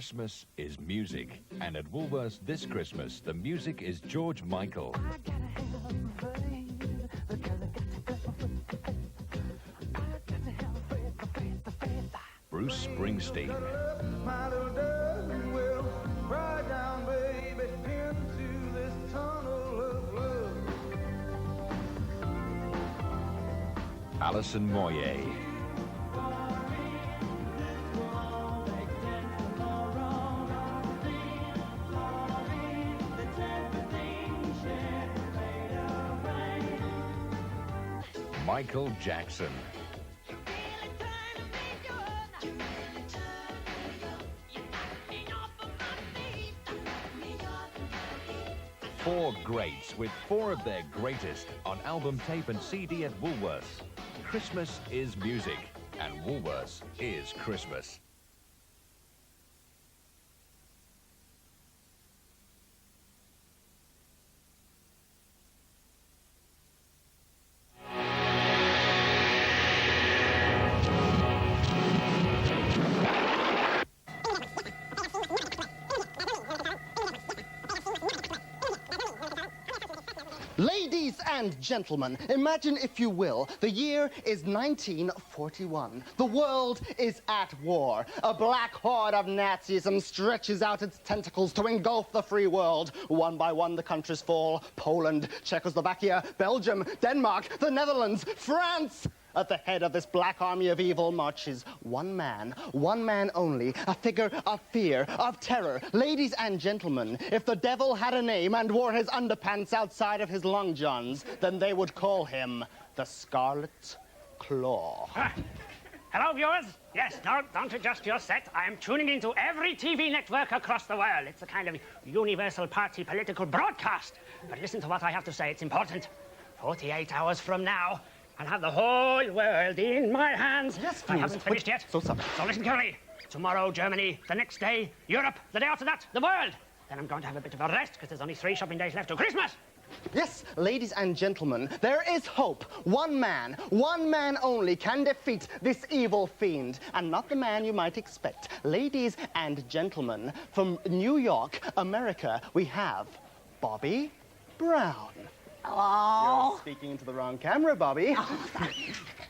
Christmas is music, and at Woolworths this Christmas, the music is George Michael. Bruce Springsteen. Alison Moyet. Michael Jackson. Four greats with four of their greatest on album, tape and CD at Woolworths. Christmas is music, and Woolworths is Christmas. Ladies and gentlemen, imagine, if you will, the year is 1941. The world is at war. A black horde of Nazism stretches out its tentacles to engulf the free world. One by one, the countries fall. Poland, Czechoslovakia, Belgium, Denmark, the Netherlands, France. At the head of this black army of evil marches one man only, a figure of fear, of terror. Ladies and gentlemen, if the devil had a name and wore his underpants outside of his long johns, then they would call him the Scarlet Claw. Hello, viewers. Yes, no, don't adjust your set. I am tuning into every TV network across the world. It's a kind of universal party political broadcast. But listen to what I have to say. It's important. 48 hours from now, I'll have the whole world in my hands. Yes, I haven't finished yet. So listen carefully. Tomorrow, Germany. The next day, Europe. The day after that, the world. Then I'm going to have a bit of a rest, because there's only 3 shopping days left to Christmas. Yes, ladies and gentlemen, there is hope. One man only can defeat this evil fiend. And not the man you might expect. Ladies and gentlemen, from New York, America, we have Bobby Brown. Hello? You're speaking into the wrong camera, Bobby. Oh,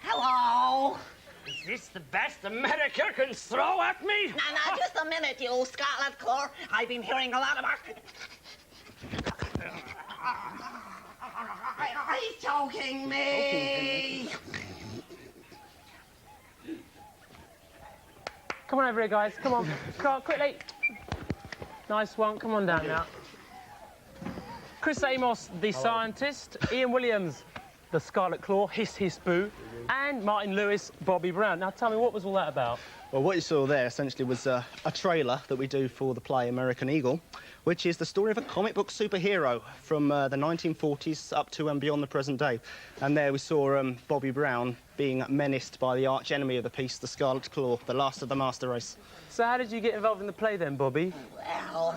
hello? Is this the best America can throw at me? Now, just a minute, you Scarlet Claw. I've been hearing a lot about... He's choking me. Come on over here, guys. Come on. Come on, quickly. Nice one. Come on down now. Chris Amos, the scientist. Ian Williams, the Scarlet Claw, hiss, hiss, boo. And Martin Lewis, Bobby Brown. Now, tell me, what was all that about? Well, what you saw there essentially was a trailer that we do for the play American Eagle, which is the story of a comic book superhero from the 1940s up to and beyond the present day. And there we saw Bobby Brown being menaced by the arch enemy of the piece, the Scarlet Claw, the last of the master race. So how did you get involved in the play then, Bobby? Well,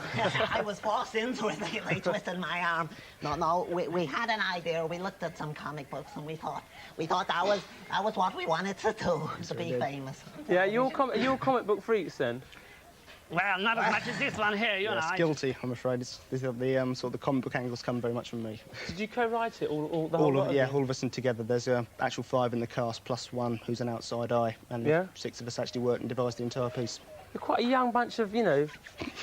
I was forced into it. They twisted my arm. No, we had an idea. We looked at some comic books and we thought that was what we wanted to do, to be famous. Yeah, you're comic book freaks then? Well, not as much as this one here, you know. It's guilty, I'm afraid. These are the sort of the comic book angles come very much from me. Did you co-write it, all of us and together. There's actual 5 in the cast, plus 1 who's an outside eye, and 6 of us actually worked and devised the entire piece. You're quite a young bunch of, you know,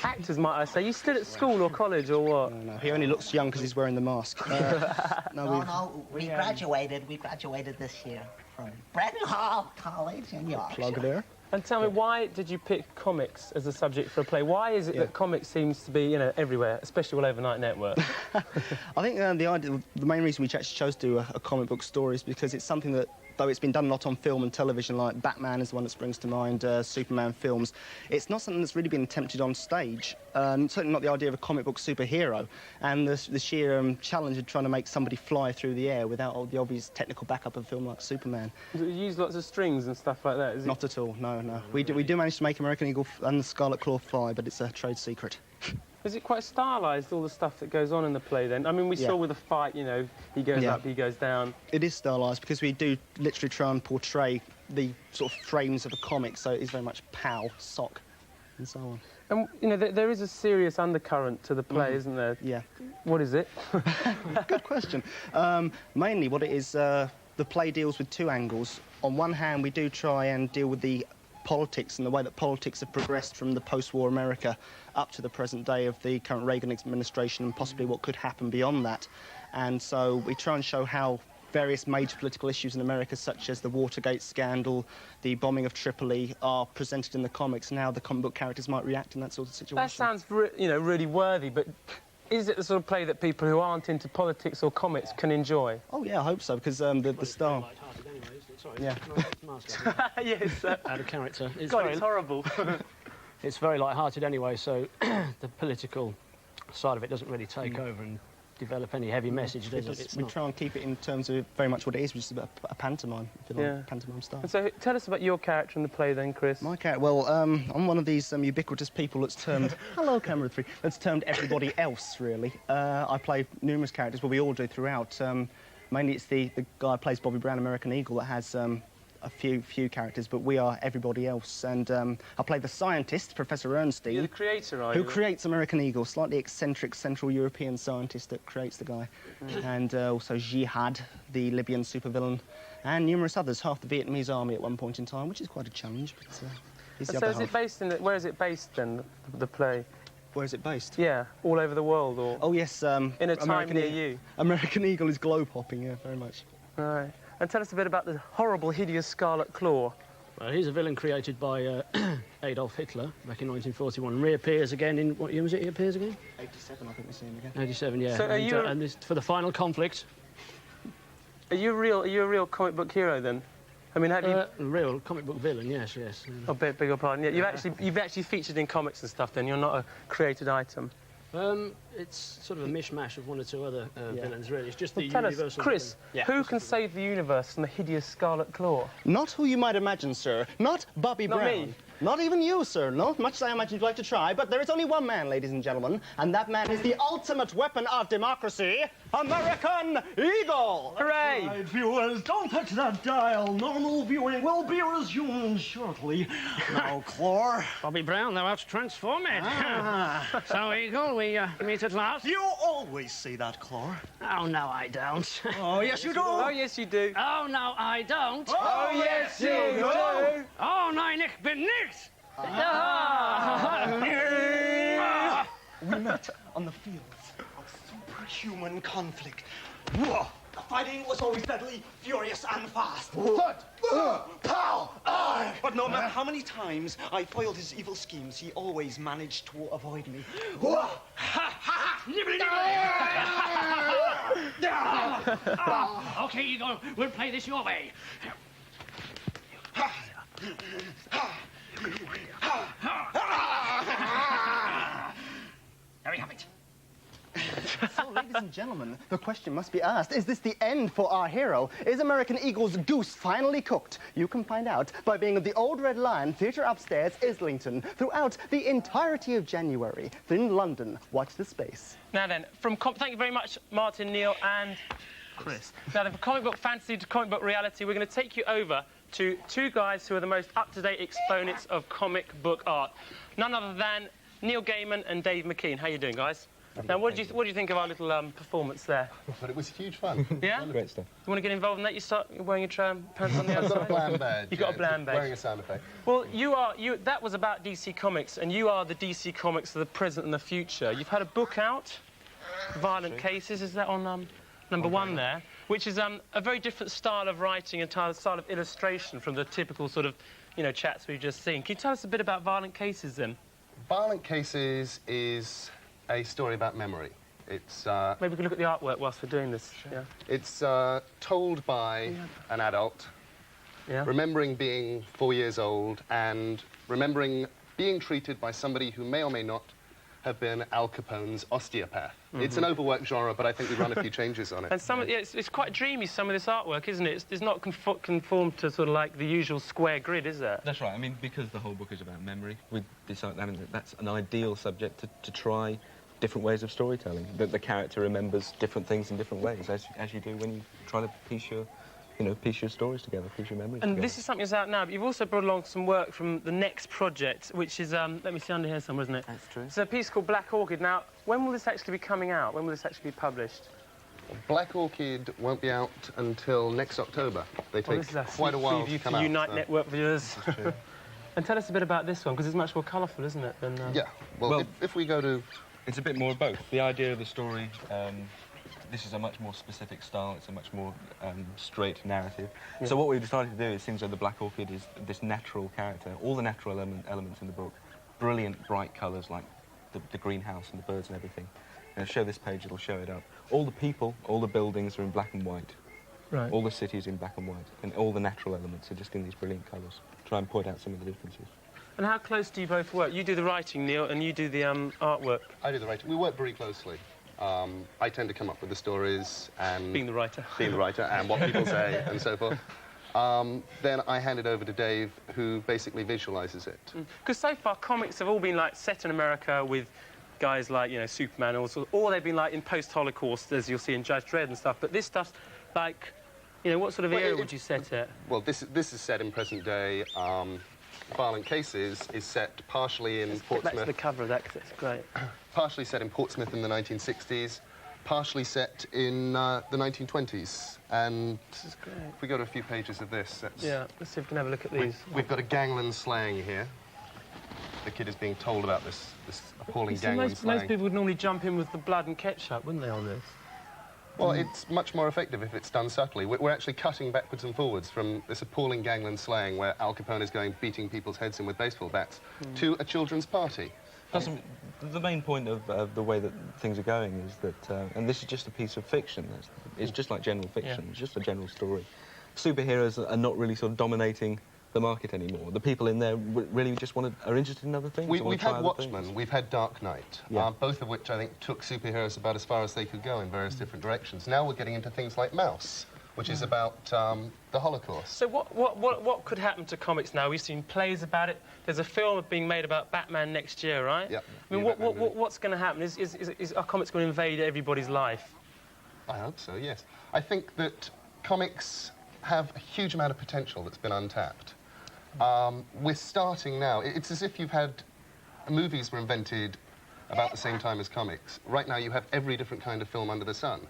actors, might I say. You still at school or college or what? No, he only looks young because he's wearing the mask. We graduated. We graduated this year from Bretton Hall College in Yorkshire. Plug there. And tell me, why did you pick comics as a subject for a play? Why is it that comics seems to be, you know, everywhere, especially all over Night Network? I think the main reason we actually chose to do a comic book story is because it's something that, though it's been done a lot on film and television, like Batman is the one that springs to mind, Superman films, it's not something that's really been attempted on stage. Certainly not the idea of a comic book superhero. And the sheer challenge of trying to make somebody fly through the air without all the obvious technical backup of a film like Superman. Do you use lots of strings and stuff like that? Not at all, no. We do manage to make American Eagle and the Scarlet Claw fly, but it's a trade secret. Is it quite stylised, all the stuff that goes on in the play, then? I mean, we saw with the fight, you know, he goes up, he goes down. It is stylised because we do literally try and portray the sort of frames of a comic, so it is very much pow, sock, and so on. And, you know, there is a serious undercurrent to the play, isn't there? Yeah. What is it? Good question. Mainly what it is, the play deals with two angles. On one hand, we do try and deal with the politics and the way that politics have progressed from the post-war America up to the present day of the current Reagan administration and possibly what could happen beyond that. And so we try and show how various major political issues in America, such as the Watergate scandal, the bombing of Tripoli, are presented in the comics, and how the comic book characters might react in that sort of situation. That sounds, you know, really worthy, but is it the sort of play that people who aren't into politics or comics can enjoy? Oh, yeah, I hope so, because the star... Light-hearted anyway, isn't it? Sorry, Yeah. Yes. Out of character. God, it's horrible. It's very light-hearted anyway, so the political side of it doesn't really take over and develop any heavy message, does it? It's We not. try and keep it in terms of very much what it is, which is a pantomime, if you like, Yeah. pantomime style. And so tell us about your character in the play then, Chris. My character, well, I'm one of these ubiquitous people that's termed, hello, camera 3, that's termed everybody else, really. I play numerous characters, well, we all do throughout. Mainly it's the guy who plays Bobby Brown, American Eagle, that has a few characters, but we are everybody else. And I play the scientist, Professor Ernstein. You're the creator, are Who you? creates American Eagle, slightly eccentric Central European scientist that creates the guy. And also Jihad, the Libyan supervillain, and numerous others, half the Vietnamese army at one point in time, which is quite a challenge, but he's the So other is it half. based in... Where is it based then, the play? Where is it based? Yeah, all over the world, or... Oh, yes. In a time American near you. American Eagle is globe hopping, yeah, very much. Right. And tell us a bit about the horrible, hideous Scarlet Claw. Well, he's a villain created by Adolf Hitler back in 1941. Reappears again in... What year was it he appears again? 87, I think we see him again. 87, yeah. So are and, you- and this, for the final conflict... Are you a real comic book hero then? I mean, have you? Real comic book villain, yes, yes. Oh, beg your pardon. Yeah, you've actually featured in comics and stuff. Then you're not a created item. It's sort of a mishmash of one or two other villains, really. It's just the Tell us, universal... Chris, villain. who can save the universe from the hideous Scarlet Claw? Not who you might imagine, sir. Not Bobby Not Brown. me. Not even you, sir. Not much as I imagine you'd like to try, but there is only one man, ladies and gentlemen, and that man is the ultimate weapon of democracy, American Eagle! Hooray! Right, viewers, don't touch that dial. Normal viewing will be resumed shortly. Now, Clore. Bobby Brown, thou art transformed. So, Eagle, we meet at last? You always say that, Clore. Oh, no, I don't. Oh, yes, you do. Oh, yes, you do. Oh, no, I don't. Oh, yes, you do. Oh, nein, ich bin nicht. We met on the fields of superhuman conflict. Whoa. The fighting was always deadly, furious, and fast. Thud! Pow! Arr! But no matter how many times I foiled his evil schemes, he always managed to avoid me. Whoa. Okay, Eagle, we'll play this your way. There we have it. So, ladies and gentlemen, the question must be asked, is this the end for our hero? Is American Eagle's goose finally cooked? You can find out by being at the Old Red Lion Theatre upstairs, Islington, throughout the entirety of January. In London, watch the space. Now then, thank you very much, Martin, Neil, and Chris. Now then, from comic book fantasy to comic book reality, we're going to take you over to two guys who are the most up-to-date exponents of comic book art. None other than Neil Gaiman and Dave McKean. How you doing, guys? Now, what do you think of our little performance there? But it was huge fun. Yeah? Great stuff. You want to get involved in that? You start wearing your pants on the I've outside? got a bland badge. You got a bland badge. Wearing a sound effect. Well, that was about DC Comics, and you are the DC Comics of the present and the future. You've had a book out, Violent Cases, is that on number one there? Which is a very different style of writing and style of illustration from the typical sort of, chats we've just seen. Can you tell us a bit about Violent Cases, then? Violent Cases is a story about memory. It's Maybe we can look at the artwork whilst we're doing this. Yeah. it's told by an adult, Yeah. remembering being 4 years old and remembering being treated by somebody who may or may not have been Al Capone's osteopath. It's an overworked genre, but I think we run a few changes on it. And it's quite dreamy, some of this artwork, isn't it? It's not conformed to sort of like the usual square grid, is it? That's right. I mean, because the whole book is about memory, we decided that's an ideal subject to try different ways of storytelling. That the character remembers different things in different ways, as you do when you try to piece your you know, piece your stories together, piece your memories And together. this is something that's out now, but you've also brought along some work from the next project, which is, let me see, under here somewhere, isn't it? That's true. It's a piece called Black Orchid. Now, when will this actually be coming out? When will this actually be published? Black Orchid won't be out until next October. They Well, take this is a quite a sneak while preview to come for out. Unite so- Network viewers. That's true. And tell us a bit about this one, because it's much more colourful, isn't it? Than, Yeah. Well, Well- if we go to... It's a bit more of both. The idea of the story, this is a much more specific style, it's a much more straight narrative. So what we've decided to do, it seems like the Black Orchid is this natural character, all the natural elements in the book, brilliant, bright colours like the greenhouse and the birds and everything. And I'll show this page, it'll show it up. All the people, all the buildings are in black and white. Right. All the cities in black and white. And all the natural elements are just in these brilliant colours. Try and point out some of the differences. And how close do you both work? You do the writing, Neil, and you do the artwork. I do the writing. We work very closely. I tend to come up with the stories and... Being the writer. Being the writer and what people say and so forth. Then I hand it over to Dave, who basically visualises it. Because so far, comics have all been, like, set in America with guys like, you know, Superman, or they've been, like, in post-Holocaust, as you'll see in Judge Dredd and stuff. But this stuff's, like, you know, what sort of Well, era would you set it? Well, this is set in present day. Violent Cases is set partially in Get back to Portsmouth. the cover of that, because it's great. Partially set in Portsmouth in the 1960s, partially set in the 1920s. And This is great. if we go to a few pages of this, that's... Yeah, let's see if we can have a look at these. We've got a gangland slang here. The kid is being told about this appalling You see, gangland most slang. people would normally jump in with the blood and ketchup, wouldn't they, on this? Well, it's much more effective if it's done subtly. We're actually cutting backwards and forwards from this appalling gangland slang where Al Capone is going beating people's heads in with baseball bats to a children's party. Plus, the main point of the way that things are going is that, and this is just a piece of fiction, it's just like general fiction, it's just a general story. Superheroes are not really sort of dominating the market anymore. The people in there really just are interested in other things. We've had Watchmen, we've had Dark Knight, Yeah. both of which I think took superheroes about as far as they could go in various different directions. Now we're getting into things like Mouse, which is about the Holocaust. So what could happen to comics now? We've seen plays about it. There's a film being made about Batman next year, right? Yep. I mean, New Batman movie. what's going to happen? Is our comics going to invade everybody's life? I hope so, yes. I think that comics have a huge amount of potential that's been untapped. We're starting now. It's as if you've had... Movies were invented about the same time as comics. Right now you have every different kind of film under the sun.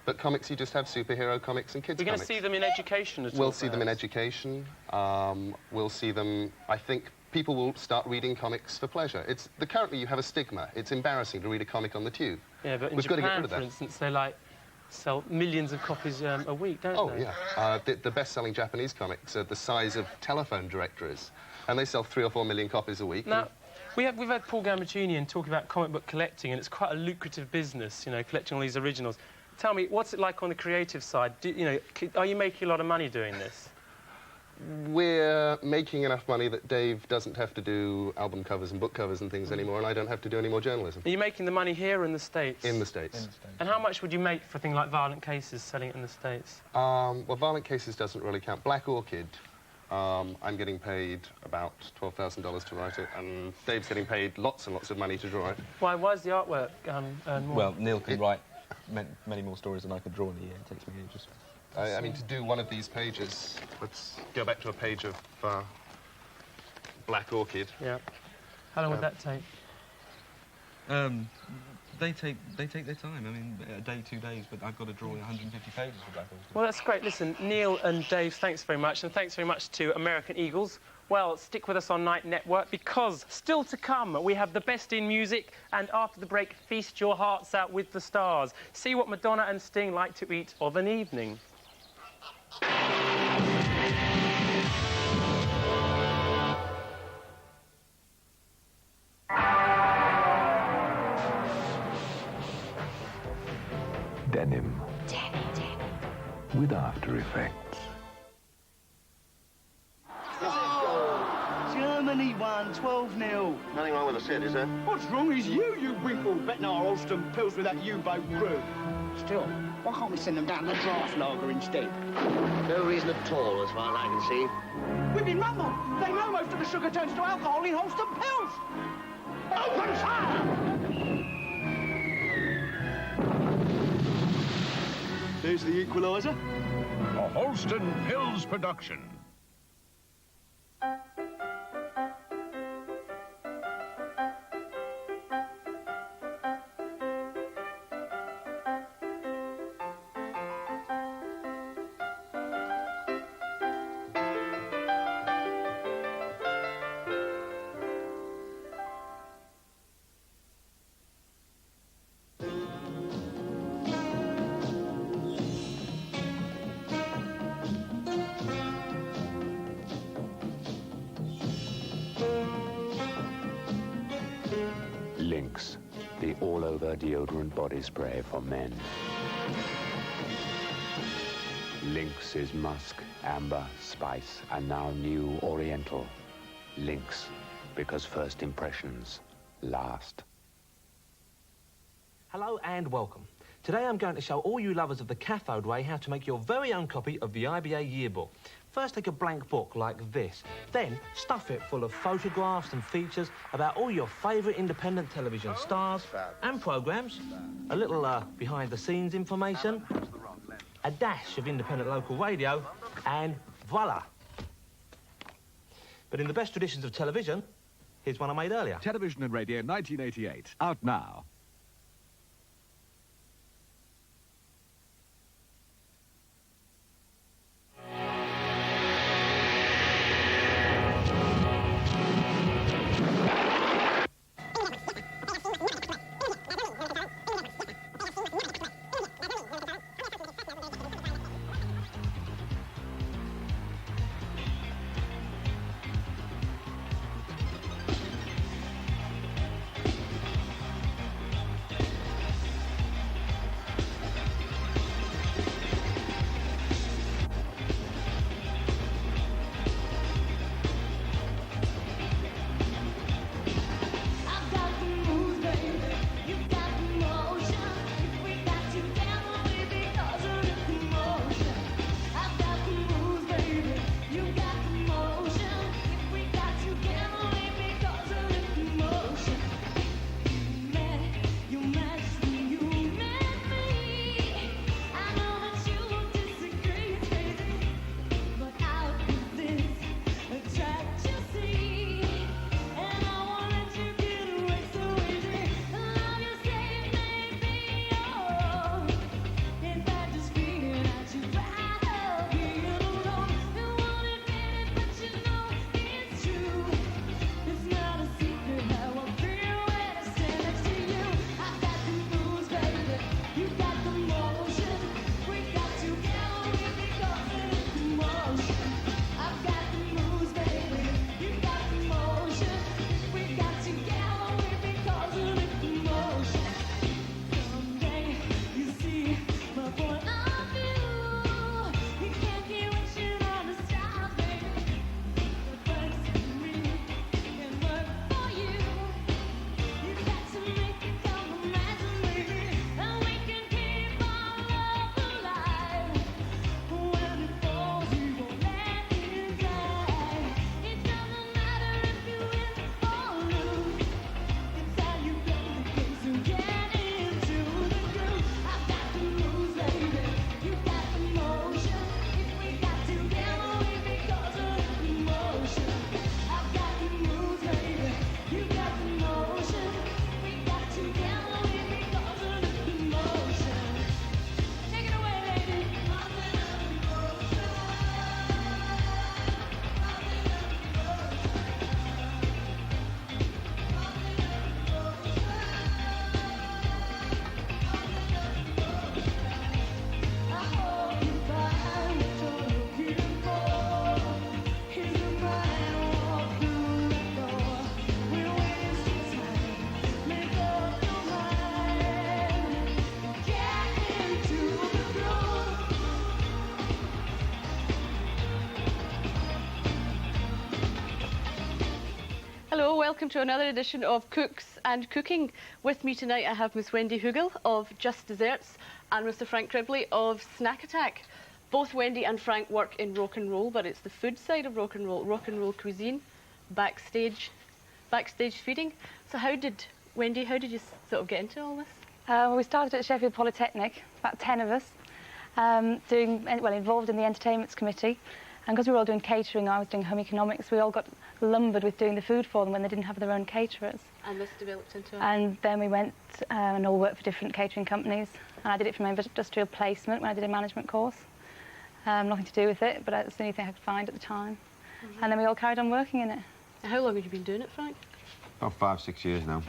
But comics, you just have superhero comics and kids' We're going comics. to see them in education as well. We'll see them in education. We'll see them... I think people will start reading comics for pleasure. Currently you have a stigma. It's embarrassing to read a comic on the tube. Yeah, but in We've got to get Japan, rid of for that. instance, they, like, sell millions of copies a week, don't Oh, they? yeah. The best-selling Japanese comics are the size of telephone directories, and they sell 3 or 4 million copies a week. Now, we've had Paul Gambaccini and talking about comic book collecting, and it's quite a lucrative business, you know, collecting all these originals. Tell me, what's it like on the creative side? Are you making a lot of money doing this? We're making enough money that Dave doesn't have to do album covers and book covers and things anymore, and I don't have to do any more journalism. Are you making the money here or in the States? In the States. And how much would you make for a thing like Violent Cases, selling it in the States? Well, Violent Cases doesn't really count. Black Orchid, I'm getting paid about $12,000 to write it, and Dave's getting paid lots and lots of money to draw it. Why is the artwork earn more? Well, Neil can write many more stories than I could draw in a year. It takes me ages. I mean, to do one of these pages, let's go back to a page of Black Orchid. Yeah. How long would that take? They take their time. I mean, a day, 2 days, but I've got to draw 150 pages for Black Orchid. Well, that's great. Listen, Neil and Dave, thanks very much, and thanks very much to American Eagles. Well, stick with us on Night Network, because still to come, we have the best in music, and after the break, feast your hearts out with the stars. See what Madonna and Sting like to eat of an evening. Denim. With After Effects. Germany won 12-0. Nothing wrong with the set, is there? What's wrong is you winkle betting our Alston pills with that U-boat crew. Still, why can't we send them down the draft lager instead? No reason at all, as far as I can see. We've been rumbled. They know most of the sugar turns to alcohol in Holston pills. Open fire! There's the equaliser. A Holston Pills production. Lynx, the all-over deodorant body spray for men. Lynx is musk, amber, spice, and now new oriental. Lynx, because first impressions last. Hello and welcome. Today I'm going to show all you lovers of the cathode ray how to make your very own copy of the IBA yearbook. First, take a blank book like this. Then, stuff it full of photographs and features about all your favourite independent television stars and programmes, a little behind-the-scenes information, a dash of independent local radio, and voila. But in the best traditions of television, here's one I made earlier. Television and Radio 1988, out now. Hello, welcome to another edition of Cooks and Cooking. With me tonight I have Miss Wendy Hugel of Just Desserts and Mr. Frank Cribley of Snack Attack. Both Wendy and Frank work in rock and roll, but it's the food side of rock and roll cuisine, backstage feeding. So Wendy, how did you sort of get into all this? We started at Sheffield Polytechnic, about 10 of us, involved in the entertainments committee. And because we were all doing catering, I was doing home economics, we all got lumbered with doing the food for them when they didn't have their own caterers. And this developed into And then we went and all worked for different catering companies. And I did it for my industrial placement when I did a management course. Nothing to do with it, but it's the only thing I could find at the time. And then we all carried on working in it. How long have you been doing it, Frank? About 5, 6 years now.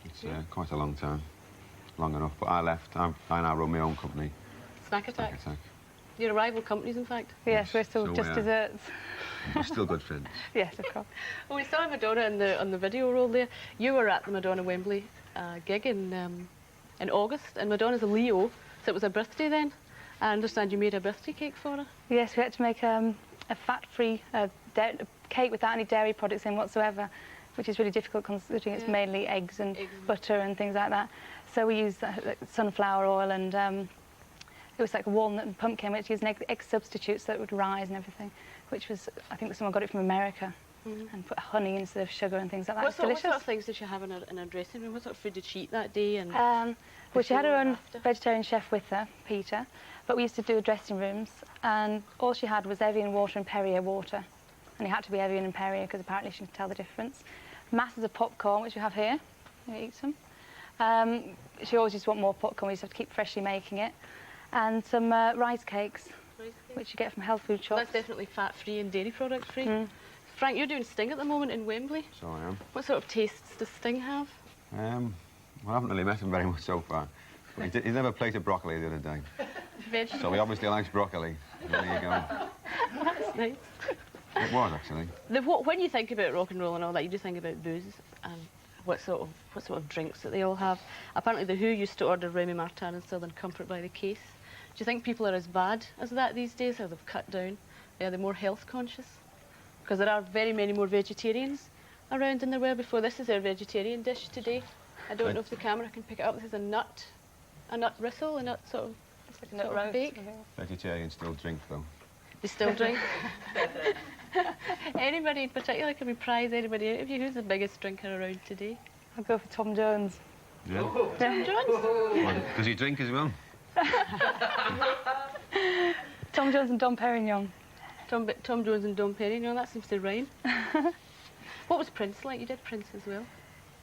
It's quite a long time. Long enough. But I left. I now run my own company. Snack Attack. Snack Attack. You're rival companies, in fact. Yes, we're still just desserts. We're still good friends. Yes, of course. Well, we saw Madonna on the video roll there. You were at the Madonna Wembley gig in August, and Madonna's a Leo, so it was her birthday then. I understand you made a birthday cake for her. Yes, we had to make a fat-free cake without any dairy products in whatsoever, which is really difficult considering it's mainly eggs and butter and things like that. So we used sunflower oil and it was like a walnut and pumpkin, which used an egg substitute so that it would rise and everything, which was, I think someone got it from America and put honey instead of sugar and things like that. What sort of things did she have in her dressing room? What sort of food did she eat that day? And well, she had her own vegetarian chef with her, Peter, but we used to do dressing rooms, and all she had was Evian water and Perrier water. And it had to be Evian and Perrier because apparently she could tell the difference. Masses of popcorn, which we have here. You eat some. She always used to want more popcorn. We used to have to keep freshly making it. And some rice cakes, which you get from health food shops. That's definitely fat-free and dairy product-free. Frank, you're doing Sting at the moment in Wembley. So I am. What sort of tastes does Sting have? Well, I haven't really met him very much so far. But he never plated broccoli the other day. Vegetable. So he obviously likes broccoli. There you go. That's nice. It was, actually. When you think about rock and roll and all that, you do think about booze and what sort of drinks that they all have. Apparently the Who used to order Remy Martin and Southern Comfort by the case. Do you think people are as bad as that these days, or they've cut down? Are they more health conscious? Because there are very many more vegetarians around than there were before. This is our vegetarian dish today. I don't know if the camera can pick it up. This is a nut ristle, a nut sort of, it's like a nut roast bake. Vegetarians still drink, though. They still drink? Anybody in particular? Can we prize anybody out of you? Who's the biggest drinker around today? I'll go for Tom Jones. Yeah? Tom Jones? Well, does he drink as well? Tom Jones and Dom Perignon. Tom Jones and Dom Perignon, that seems to rhyme. What was Prince like? You did Prince as well.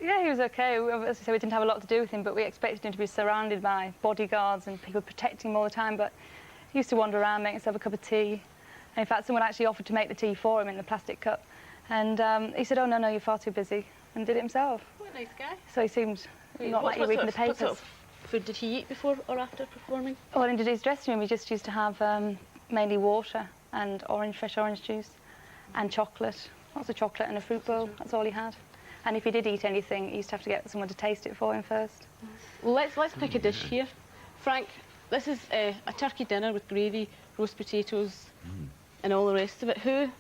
Yeah, he was okay. As I say, we didn't have a lot to do with him, but we expected him to be surrounded by bodyguards and people protecting him all the time, but he used to wander around, make himself a cup of tea. And in fact, someone actually offered to make the tea for him in the plastic cup. And he said, "Oh, no, you're far too busy," and did it himself. What a nice guy. So he seemed not like you reading the papers. What sort of food did he eat before or after performing? Well, in today's dressing room, he just used to have mainly water and fresh orange juice and chocolate. Lots of chocolate and a fruit bowl. That's all he had. And if he did eat anything, he used to have to get someone to taste it for him first. Well, let's pick a dish here. Frank, this is a turkey dinner with gravy, roast potatoes, and all the rest of it. Who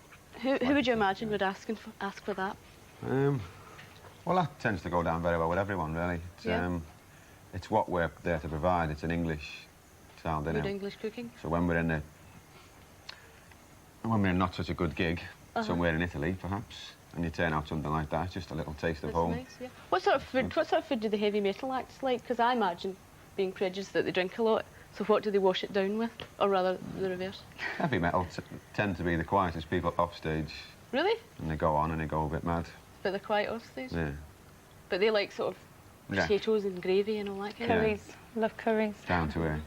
would you imagine would ask for that? Well, that tends to go down very well with everyone, really. It's what we're there to provide. It's an English-style dinner. Good English cooking. So when we're in not such a good gig, somewhere in Italy, perhaps, and you turn out something like that, it's just a little taste of home. Nice, yeah. What sort of food do the heavy metal acts like? Because I imagine, being prejudiced, that they drink a lot. So what do they wash it down with, or rather the reverse? Heavy metal tend to be the quietest people off stage. Really? And they go on and they go a bit mad. But they're quiet off stage. Yeah. But they like sort of potatoes and gravy and all that kind of curries. Love curries. Down to earth.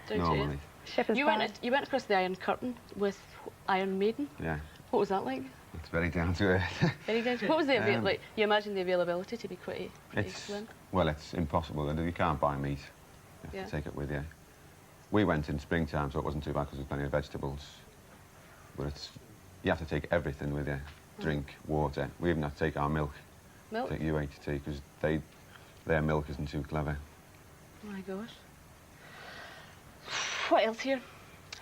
Normally. Shepherd's you went across the Iron Curtain with Iron Maiden. Yeah. What was that like? It's very down to earth. Very down to earth. What was the like? You imagine the availability to be pretty slim. Well, it's impossible. You can't buy meat. You have to take it with you. We went in springtime, so it wasn't too bad because there's plenty of vegetables. But you have to take everything with you. Drink, water. We even have to take our milk. Milk? Take UHT because their milk isn't too clever. Oh my gosh. What else here?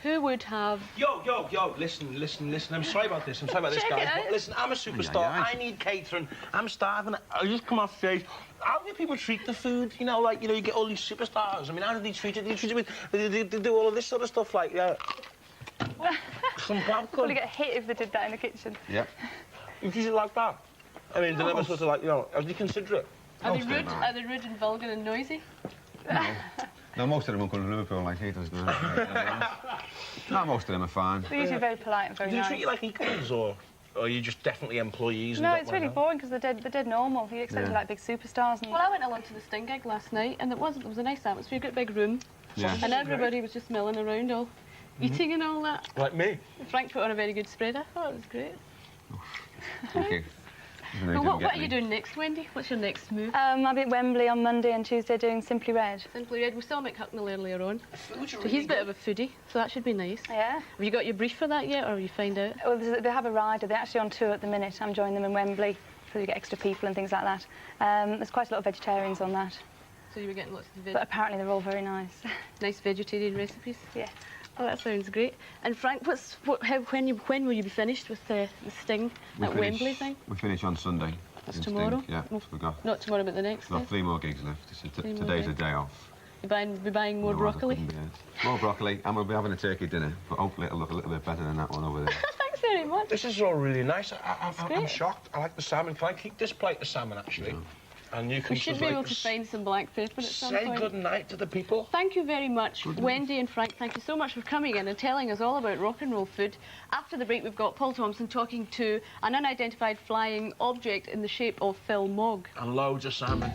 Who would have... Yo, listen. I'm sorry about this. Guys. But listen, I'm a superstar. I need catering. I'm starving. I just come off stage. How do people treat the food? You know, you get all these superstars. I mean, how do they treat it? They do all of this sort of stuff, like, some popcorn. Probably get hit if they did that in the kitchen. Yep. You treat it like that? I mean, they never sort of, how do you consider it? Are they rude and vulgar and noisy? No. No, most of them will come to Liverpool like he does now. No, most of them are fine. They're usually very polite and very Do you nice. treat you like equals, or are you just definitely employees? No, and it's really boring because they're dead normal. You expect Yeah. like big superstars. And Well, I went along to the Sting gig last night, and it was a nice atmosphere, got a big room, Yeah. and everybody was just milling around, all eating and all that. Like me. Frank put on a very good spread. I thought it was great. Thank you. Well, what are you doing next, Wendy? What's your next move? I'll be at Wembley on Monday and Tuesday doing Simply Red. Simply Red. We saw Mick Hucknall earlier on. So he's a bit of a foodie, so that should be nice. Yeah. Have you got your brief for that yet, or have you found out? Well, they have a rider. They're actually on tour at the minute. I'm joining them in Wembley, so you get extra people and things like that. There's quite a lot of vegetarians on that. So you were getting lots of veg. But apparently they're all very nice. Nice vegetarian recipes? Yeah. Oh, that sounds great. And Frank, when will you be finished with the Sting at Wembley thing? We finish on Sunday. That's in tomorrow? Sting. Yeah, we got. Not tomorrow, but the next We've day? got 3 more gigs left. Three more Today's a gigs. day off. You're buying more Otherwise I broccoli? couldn't be it. More broccoli, and we'll be having a turkey dinner, but hopefully it'll look a little bit better than that one over there. Thanks very much. This is all really nice. I'm great. shocked. I like the salmon. Can I keep this plate of salmon, actually? And you can We should be able to find some black pepper at some say point. good night to the people. Thank you very much, Wendy and Frank. Thank you so much for coming in and telling us all about rock and roll food. After the break, we've got Paul Thompson talking to an unidentified flying object in the shape of Phil Mogg. And loads of salmon.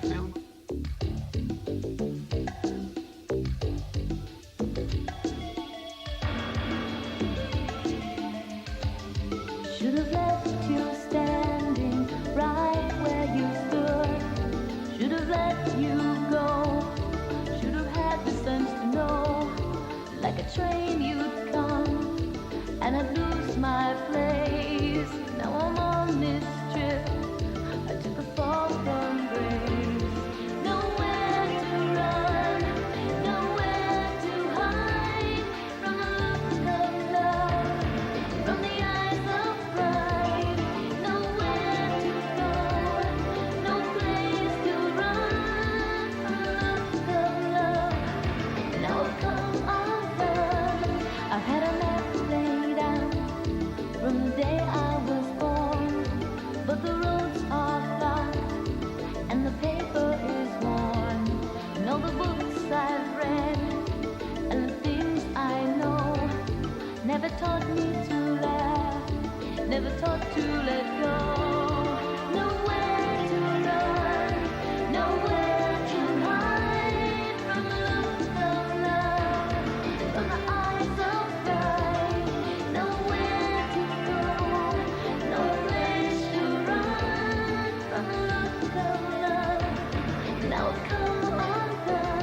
Should have left you standing right where you stood. Should have let you go. Should have had the sense to know. Like a train you'd come, and I'd lose my place. Now I'm on this trip. I took a fall from grace. Nowhere to run, nowhere to hide from the look of love, from the eyes of pride. Nowhere to go, no place to run from the look of love. Now I've come undone. I've had a map laid out from the day I was born, but the roads are blocked and the paper is worn. And all the books I've read and the things I know never taught me to laugh, never taught to let go. Nowhere to run, nowhere to hide from the look of love, from the eyes of pride. Nowhere to go, no place to run from the look of love. Now I've come undone.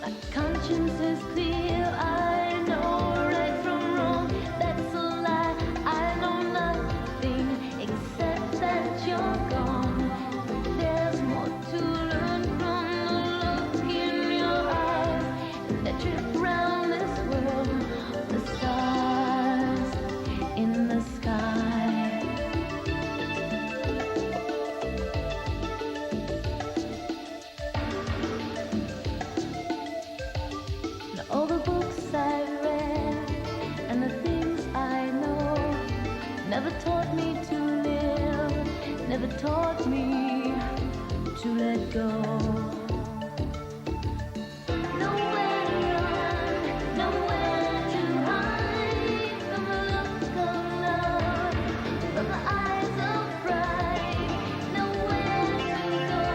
My conscience is clear. I know right from wrong. That's a lie. I know nothing except that you're gone. There's more to learn from the look in your eyes, and that trip round this world, the stars in the sky. Now all the books I've read and the things I know never taught me to live, never taught me to let go. Nowhere to run, nowhere to hide from the look of love, from the eyes of pride. Nowhere to go,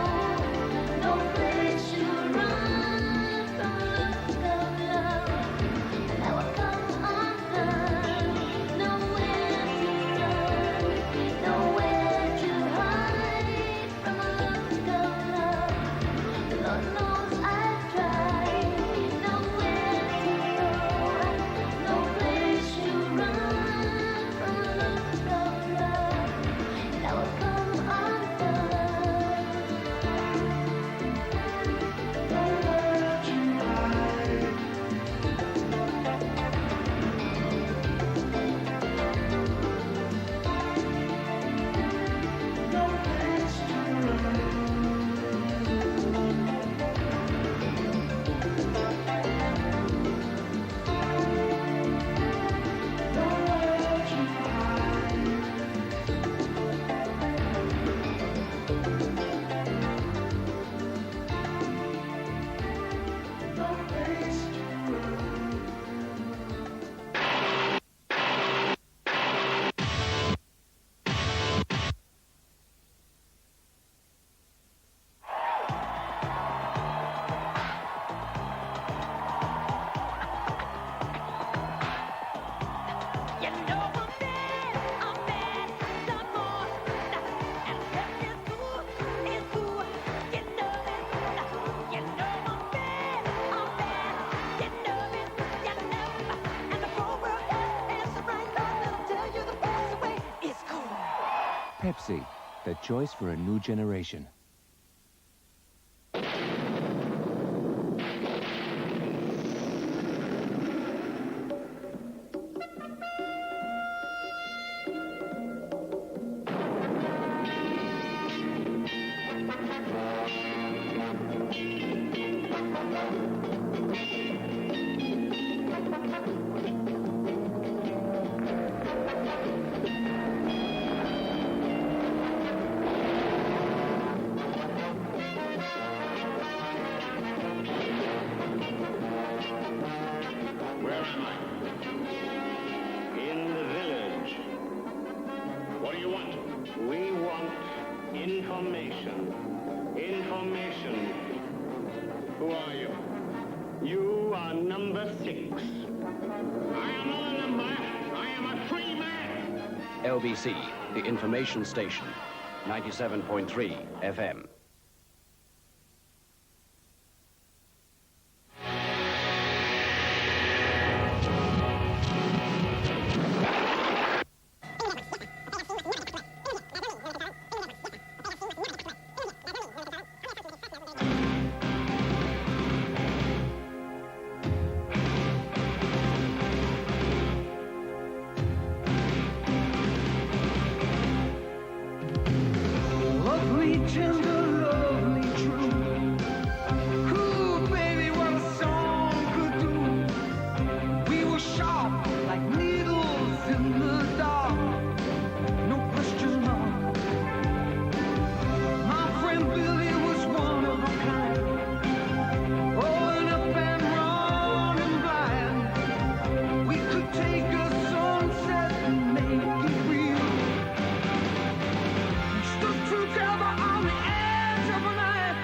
no place to run from the look of love. Now I've come undone. Nowhere to run, nowhere to hide from the look of love. KFC, the choice for a new generation. Where am I? In the village. What do you want? We want information. Information. Who are you? You are number 6. I am not a number. I am a free man. LBC, the information station, 97.3 FM. Lovely, tender, lovely, true. Cool, baby, what a song could do. We were sharp like needles in the dark. No question mark. My friend Billy was one of a kind. Growing up and running blind. We could take a sunset and make it real. Stood together on the edge of a knife.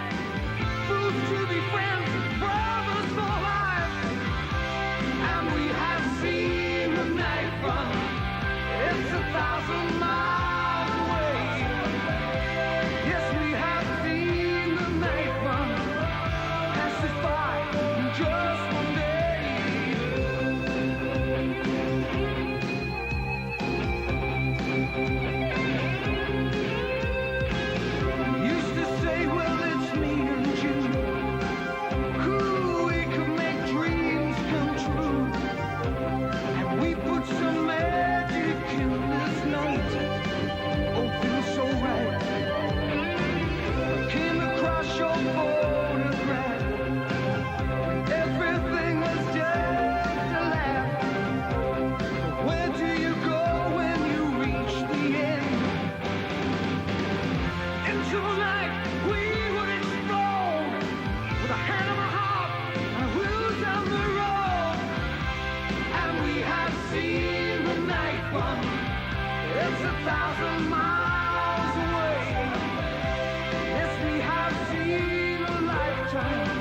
Proved to be friends, brothers for life. And we have seen the night run. It's 1,000 miles away. Yes, we have seen the night run. Pass us by in just one Used to say, well, it's me and you. Cool, we could make dreams come true. And we put some magic in this night. Oh, feels so right. Came across your photograph. Everything was just a laugh. Where do you go when you reach the end? Into the night, we would explode with a hand on my heart and a wheel down the road. And we have seen the night run. It's 1,000 miles away. Yes, we have seen a lifetime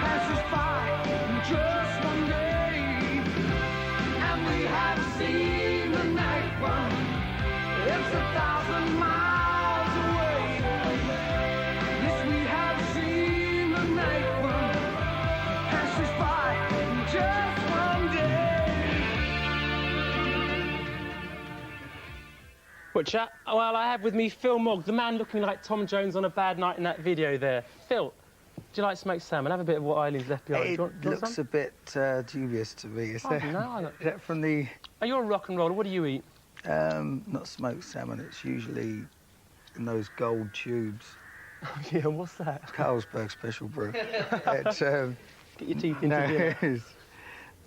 pass us by in just one day. And we have seen the night run. It's 1,000 miles away. Yes, we have seen the night run. Pass us by in just one day. What chat? Well, I have with me Phil Mogg, the man looking like Tom Jones on a bad night in that video there. Phil, do you like smoked salmon? Have a bit of what Eileen's left behind. It Do you want looks some? a bit dubious to me. Is Oh, that, no, is that from the... Are you a rock and roller? What do you eat? Not smoked salmon. It's usually in those gold tubes. Yeah, what's that? Carlsberg Special Brew. It's, Get your teeth into no, it.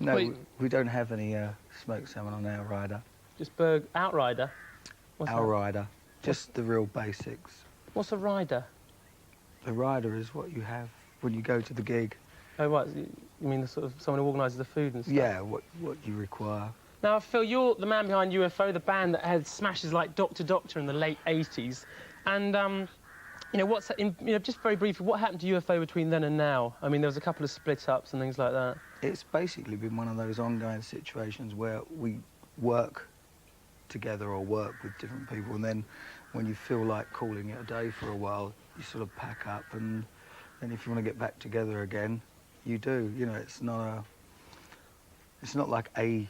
no, Wait. we don't have any smoked salmon on our rider. Just Berg Outrider? What's Our that? rider. Just the real basics. What's a rider? The rider is what you have when you go to the gig. Oh, right. You mean the sort of someone who organises the food and stuff? Yeah, what you require. Now, Phil, you're the man behind UFO, the band that had smashes like Doctor Doctor in the late 80s. And, you know, just very briefly, what happened to UFO between then and now? I mean, there was a couple of split-ups and things like that. It's basically been one of those ongoing situations where we work together or work with different people, and then when you feel like calling it a day for a while, you sort of pack up, and then if you want to get back together again, you do. You know, it's not like a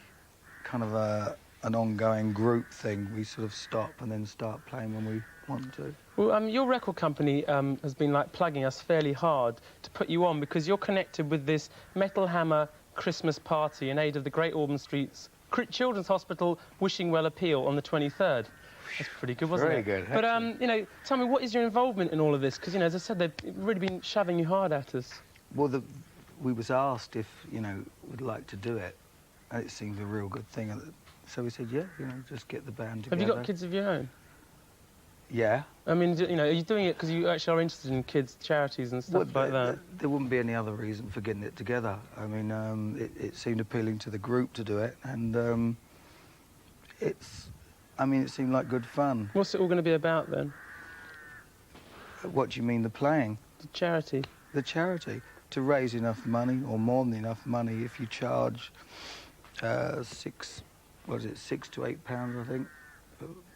kind of a an ongoing group thing. We sort of stop and then start playing when we want to. Well, your record company has been like plugging us fairly hard to put you on because you're connected with this Metal Hammer Christmas party in aid of the Great Ormond Street's Children's Hospital Wishing Well appeal on the 23rd. That's pretty good, wasn't it? Very good. But, you know, tell me, what is your involvement in all of this? Because, you know, as I said, they've really been shoving you hard at us. Well, we was asked if, you know, we'd like to do it, and it seemed a real good thing. So we said, yeah, you know, just get the band together. Have you got kids of your own? Yeah. I mean, you know, are you doing it because you actually are interested in kids' charities and stuff like that? There wouldn't be any other reason for getting it together. I mean, it seemed appealing to the group to do it, and it seemed like good fun. What's it all going to be about, then? What do you mean, the playing? The charity. The charity. To raise enough money, or more than enough money, if you charge £6 to £8, I think,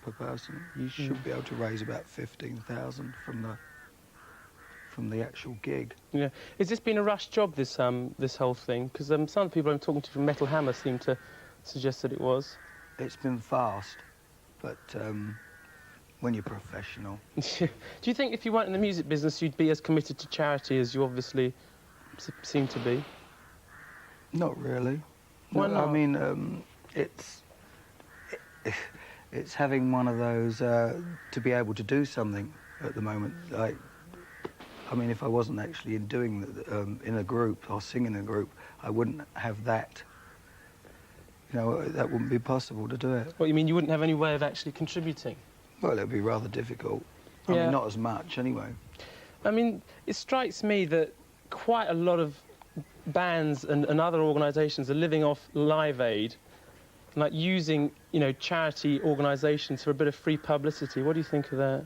per person, you should be able to raise about 15,000 from the actual gig. Yeah. Has this been a rush job, this whole thing? Because some of the people I'm talking to from Metal Hammer seem to suggest that it was. It's been fast, but when you're professional. Do you think if you weren't in the music business, you'd be as committed to charity as you obviously seem to be? Not really. Why not? I mean, it's having one of those to be able to do something at the moment. Like, I mean, if I wasn't actually in a group or singing in a group, I wouldn't have that. You know, that wouldn't be possible to do it. What, you mean you wouldn't have any way of actually contributing? Well, it'd be rather difficult. I mean, not as much, anyway. I mean, it strikes me that quite a lot of bands and other organisations are living off Live Aid, like using, you know, charity organisations for a bit of free publicity. What do you think of that?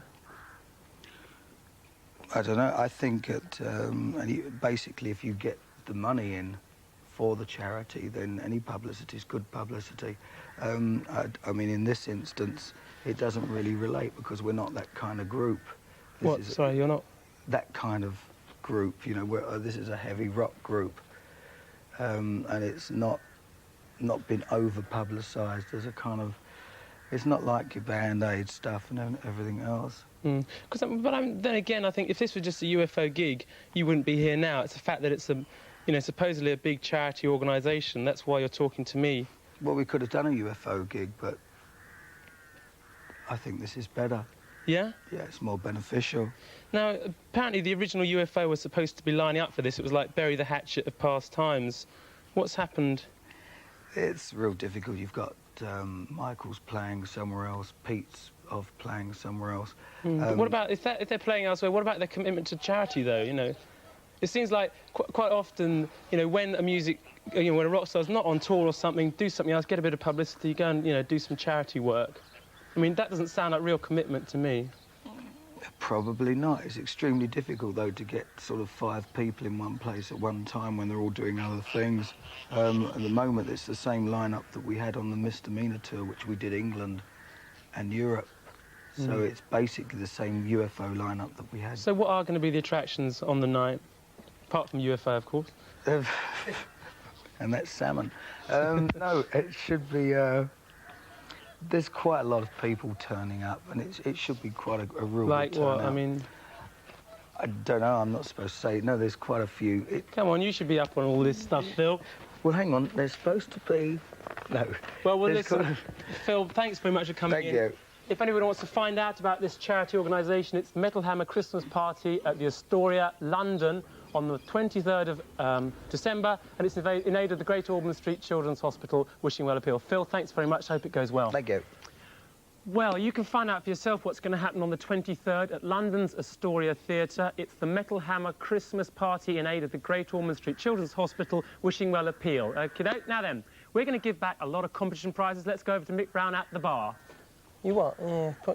I don't know. I think basically if you get the money in for the charity, then any publicity is good publicity. I mean, in this instance, it doesn't really relate because we're not that kind of group. Sorry, you're not? That kind of group, you know, this is a heavy rock group, and it's not been over-publicised as a kind of... It's not like your Band Aid stuff and everything else. Then again, I think if this was just a UFO gig, you wouldn't be here now. It's the fact that it's supposedly a big charity organisation. That's why you're talking to me. Well, we could have done a UFO gig, but I think this is better. Yeah? Yeah, it's more beneficial. Now, apparently the original UFO was supposed to be lining up for this. It was like bury the hatchet of past times. What's happened? It's real difficult. You've got Michael's playing somewhere else, Pete's off playing somewhere else. What about, if they're playing elsewhere, what about their commitment to charity, though, you know? It seems like quite often, you know, when when a rock star's not on tour or something, do something else, get a bit of publicity, go and, you know, do some charity work. I mean, that doesn't sound like real commitment to me. Probably not. It's extremely difficult, though, to get sort of 5 people in one place at one time when they're all doing other things. At the moment, it's the same lineup that we had on the Misdemeanor tour, which we did England and Europe. So it's basically the same UFO lineup that we had. So what are going to be the attractions on the night? Apart from UFO, of course. And that's salmon. No, it should be... there's quite a lot of people turning up, and it should be quite a real good turnout. Like what? I mean... I don't know, I'm not supposed to say. No, there's quite a few. Come on, you should be up on all this stuff, Phil. Well, hang on, there's supposed to be... No. Well, listen, Phil, thanks very much for coming in. Thank you. If anyone wants to find out about this charity organisation, it's Metal Hammer Christmas Party at the Astoria, London, on the 23rd of December, and it's in aid of the Great Ormond Street Children's Hospital Wishing Well appeal. Phil, thanks very much. Hope it goes well. Thank you. Well, you can find out for yourself what's going to happen on the 23rd at London's Astoria Theatre. It's the Metal Hammer Christmas Party in aid of the Great Ormond Street Children's Hospital Wishing Well appeal. Now then, we're going to give back a lot of competition prizes. Let's go over to Mick Brown at the bar. You what?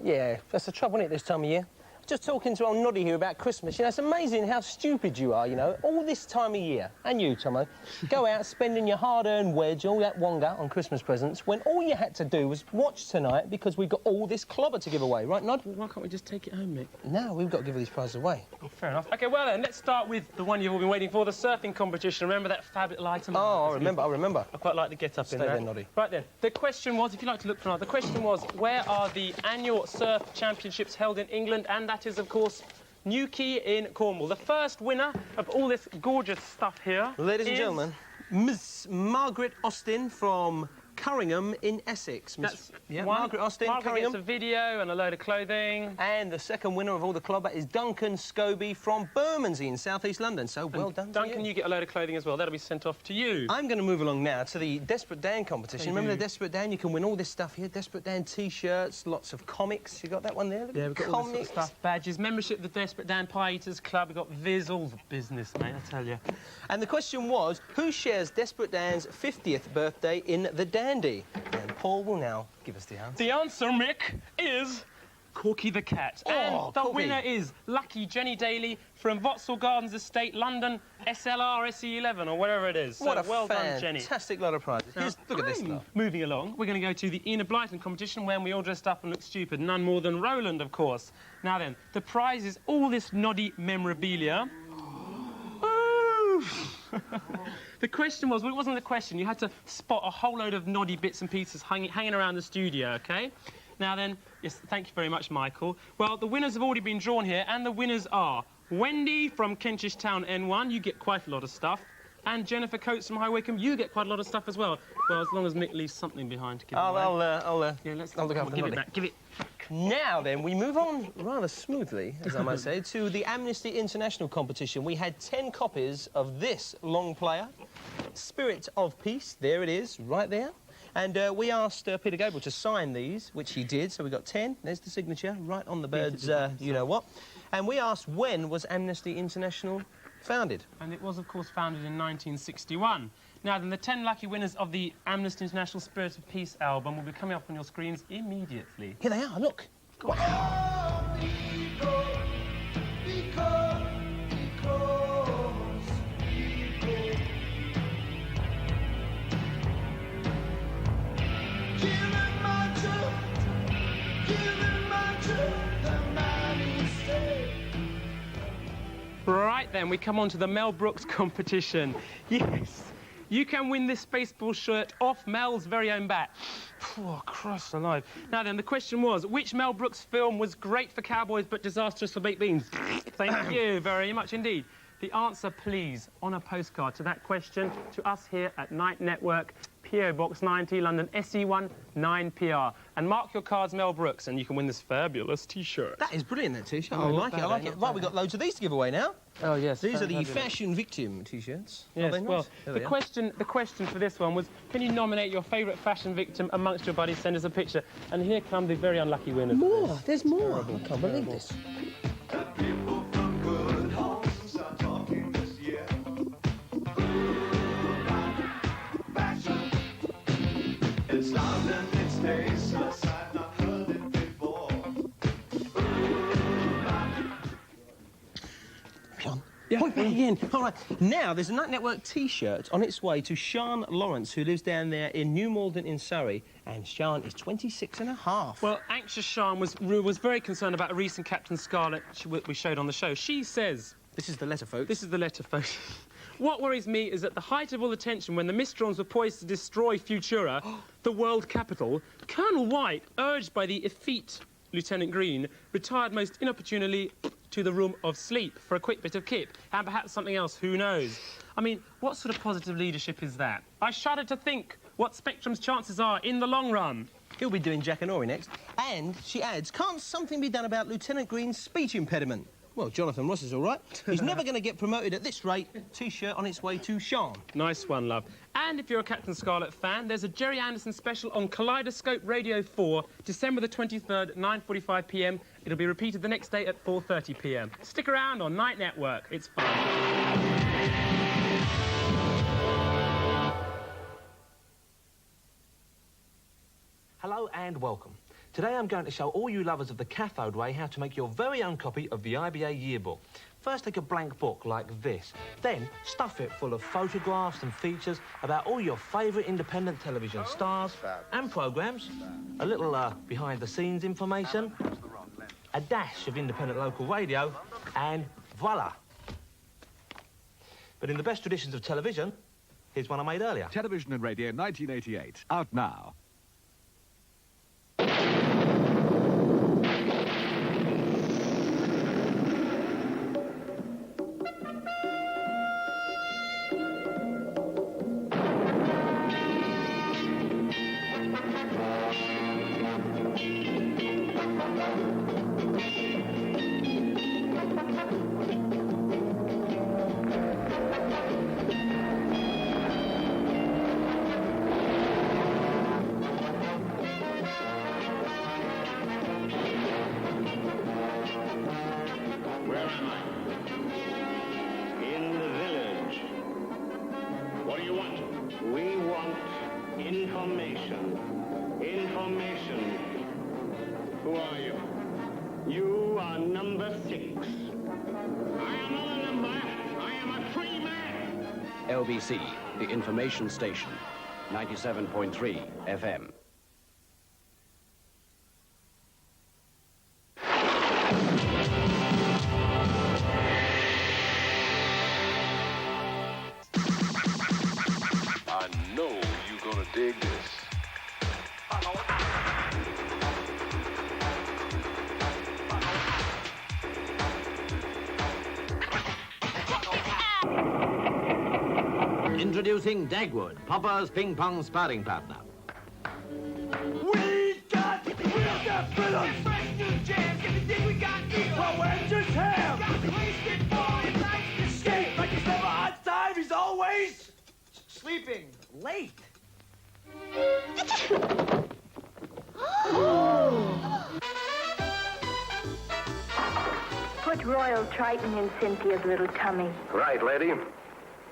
Yeah, that's the trouble, isn't it, this time of year? just talking to old Noddy here about Christmas. You know, it's amazing how stupid you are, you know. All this time of year, and you, Tomo, go out spending your hard-earned wedge, all that wonga on Christmas presents, when all you had to do was watch tonight because we've got all this clobber to give away, right, Nod? Well, why can't we just take it home, Mick? No, we've got to give all these prizes away. Oh, fair enough. OK, well then, let's start with the one you've all been waiting for, the surfing competition. Remember that fab little item? Oh, I remember. I quite like the get-up in there. Stay there, Noddy. Right then, the question was, if you'd like to look for another, the question was, where are the annual surf championships held in England? And that is, of course, Newquay in Cornwall. The first winner of all this gorgeous stuff here Ladies and gentlemen, Miss Margaret Austin from Curringham in Essex. Margaret Austin, Margaret Curringham. gets a video and a load of clothing. And the second winner of all the clobber is Duncan Scobie from Bermondsey in South East London. So well done, Duncan, you get a load of clothing as well. That'll be sent off to you. I'm going to move along now to the Desperate Dan competition. Remember the Desperate Dan? You can win all this stuff here. Desperate Dan T-shirts, lots of comics. You got that one there? Look, yeah, we've got all this sort of stuff. Badges, membership of the Desperate Dan Pie Eaters Club. We've got Viz, all the business, mate, I tell you. And the question was, who shares Desperate Dan's 50th birthday in the Dandy? And Paul will now give us the answer. The answer, Mick, is Corky the Cat. And the winner is lucky Jenny Daly from Vauxhall Gardens Estate, London, SLR SE11, or wherever it is. What so a well done, Jenny. Fantastic lot of prizes. Look at this now. Moving along, we're going to go to the Enid Blyton competition when we all dressed up and looked stupid. None more than Roland, of course. Now then, the prize is all this noddy memorabilia. The question was, well, it wasn't the question. You had to spot a whole load of noddy bits and pieces hanging around the studio, OK? Now then, yes, thank you very much, Michael. Well, the winners have already been drawn here, and the winners are Wendy from Kentish Town N1. You get quite a lot of stuff. And Jennifer Coates from High Wycombe. You get quite a lot of stuff as well. Well, as long as Mick leaves something behind to give away. I'll look after give it back. Give it. Now then, we move on rather smoothly, as I might say, to the Amnesty International competition. We had 10 copies of this long player, Spirit of Peace. There it is, right there. And we asked Peter Gabriel to sign these, which he did, so we got 10. There's the signature, right on the bird's you-know-what. And we asked, when was Amnesty International founded? And it was, of course, founded in 1961. Now then, the 10 lucky winners of the Amnesty International Spirit of Peace album will be coming up on your screens immediately. Here they are, look. Go on. Right then, we come on to the Mel Brooks competition. Yes, you can win this baseball shirt off Mel's very own bat. Oh, Christ alive. Now then, the question was, which Mel Brooks film was great for cowboys but disastrous for baked beans? Thank you very much indeed. The answer, please, on a postcard to that question to us here at Night Network, PO Box 90, London, SE1 9PR. And mark your cards Mel Brooks, and you can win this fabulous T-shirt. That is brilliant, that T-shirt. I like it, I like it. Right, we've got loads of these to give away now. Oh, yes. These are the Fashion Victim T-shirts. Yes, nice? well, the question for this one was, can you nominate your favourite fashion victim amongst your buddies? Send us a picture. And here come the very unlucky winners. More! There's more! I can't believe this. It's loud and it's tasteless, I've not heard it before. Yeah. Point back again. All right. Now, there's a Night Network T-shirt on its way to Sian Lawrence, who lives down there in New Malden in Surrey, and Sian is 26 and a half. Well, anxious Sian was very concerned about a recent Captain Scarlet we showed on the show. She says... This is the letter, folks. This is the letter, folks. What worries me is at the height of all the tension, when the Mystrons were poised to destroy Futura, the world capital, Colonel White, urged by the effete Lieutenant Green, retired most inopportunely to the room of sleep for a quick bit of kip, and perhaps something else, who knows? I mean, what sort of positive leadership is that? I shudder to think what Spectrum's chances are in the long run. He'll be doing Jack and Ori next. And, she adds, can't something be done about Lieutenant Green's speech impediment? Well, Jonathan Ross is all right. He's never going to get promoted at this rate. T-shirt on its way to Sian. Nice one, love. And if you're a Captain Scarlet fan, there's a Jerry Anderson special on Kaleidoscope Radio 4, December the 23rd, 9:45 p.m. It'll be repeated the next day at 4:30 p.m. Stick around on Night Network. It's fun. Hello and welcome. Today I'm going to show all you lovers of the cathode ray how to make your very own copy of the IBA yearbook. First, take a blank book like this. Then, stuff it full of photographs and features about all your favourite independent television stars and programmes, a little behind-the-scenes information, a dash of independent local radio, and voila. But in the best traditions of television, here's one I made earlier. Television and Radio 1988, out now. Who are you? You are number 6. I am not a number. I am a free man. LBC, the information station, 97.3 FM. I know you're gonna dig this. Introducing Dagwood, Popper's ping-pong sparring partner. We got Phillips! Fresh new jams, everything we got deal. Well, where's your ham? Got wasted boy, like to skate. Like he's never on time, he's always sleeping late. Put Royal Triton in Cynthia's little tummy. Right, lady.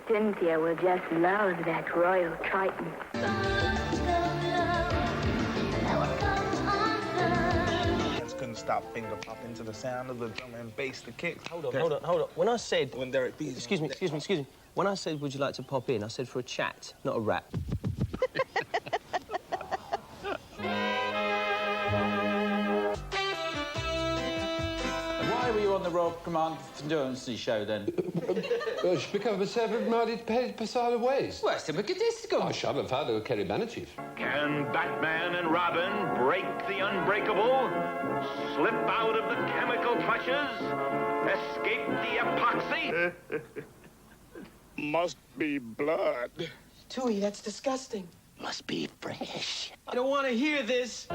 Cynthia will just love that Royal Triton. Couldn't stop finger popping to the sound of the drum and bass, the kicks. Hold on. When I said... When Derek B... Excuse me. When I said, would you like to pop in, I said for a chat, not a rap. Why were you on the Royal Command Condolences show, then? It's become a seven-minded Passala ways. Well, it's egotistical. I shall have father Kerry Bannachief. Can Batman and Robin break the unbreakable? Slip out of the chemical clutches? Escape the epoxy? Must be blood. Tui, that's disgusting. Must be fresh. I don't want to hear this.